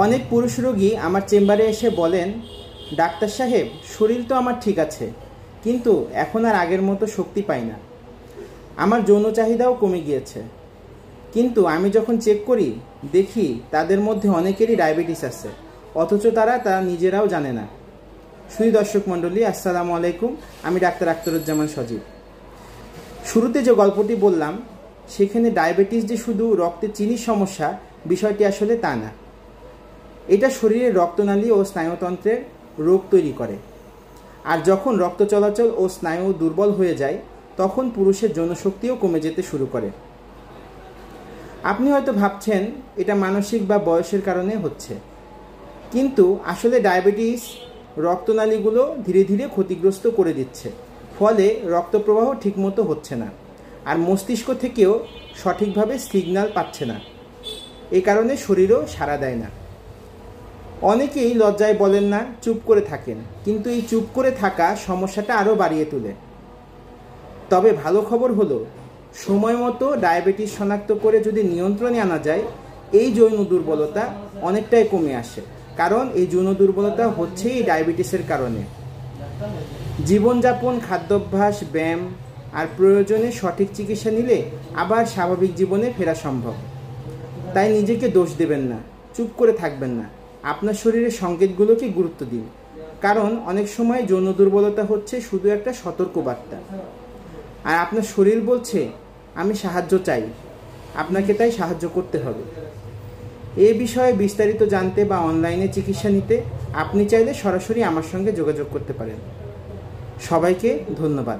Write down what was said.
অনেক পুরুষ রোগী আমার চেম্বারে এসে বলেন, ডাক্তার সাহেব, শরীর তো আমার ঠিক আছে, কিন্তু এখন আর আগের মতো শক্তি পাই না। আমার যৌন চাহিদাও কমে গিয়েছে। কিন্তু আমি যখন চেক করি দেখি তাদের মধ্যে অনেকেরই ডায়াবেটিস আছে, অথচ তারা তা নিজেরাও জানে না। সুধী দর্শক মণ্ডলী, আসসালামু আলাইকুম। আমি ডাক্তার আখতারুজ্জামান সজীব। শুরুতে যে গল্পটি বললাম সেখানে ডায়াবেটিস যে শুধু রক্তে চিনির সমস্যা, বিষয়টি আসলে তা না। এটা শরীরের রক্তনালী ও স্নায়ুতন্ত্রের রোগ তৈরি করে। আর যখন রক্ত চলাচল ও স্নায়ু দুর্বল হয়ে যায় তখন পুরুষের যৌনশক্তিও কমে যেতে শুরু করে। আপনি হয়তো ভাবছেন এটা মানসিক বা বয়সের কারণে হচ্ছে, কিন্তু আসলে ডায়াবেটিস রক্তনালীগুলো ধীরে ধীরে ক্ষতিগ্রস্ত করে দিচ্ছে, ফলে রক্তপ্রবাহ ঠিকমতো হচ্ছে না, আর মস্তিষ্ক থেকেও সঠিকভাবে সিগন্যাল পাচ্ছে না। এ কারণে শরীরও সাড়া দেয় না। অনেকেই লজ্জায় বলেন না, চুপ করে থাকেন, কিন্তু এই চুপ করে থাকা সমস্যাটা আরও বাড়িয়ে তোলে। তবে ভালো খবর হলো, সময় মতো ডায়াবেটিস শনাক্ত করে যদি নিয়ন্ত্রণে আনা যায়, এই যৌন দুর্বলতা অনেকটাই কমে আসে। কারণ এই যৌন দুর্বলতা হচ্ছে এই ডায়াবেটিসের কারণে। জীবনযাপন, খাদ্যাভ্যাস, ব্যায়াম আর প্রয়োজনে সঠিক চিকিৎসা নিলে আবার স্বাভাবিক জীবনে ফেরা সম্ভব। তাই নিজেকে দোষ দেবেন না, চুপ করে থাকবেন না, আপনার শরীরের সংকেতগুলোকে গুরুত্ব দিন। কারণ অনেক সময় যৌন দুর্বলতা হচ্ছে শুধু একটা সতর্কবার্তা, আর আপনার শরীর বলছে আমি সাহায্য চাই, আপনাকে তাই সাহায্য করতে হবে। এ বিষয়ে বিস্তারিত জানতে বা অনলাইনে চিকিৎসা নিতে আপনি চাইলে সরাসরি আমার সঙ্গে যোগাযোগ করতে পারেন। সবাইকে ধন্যবাদ।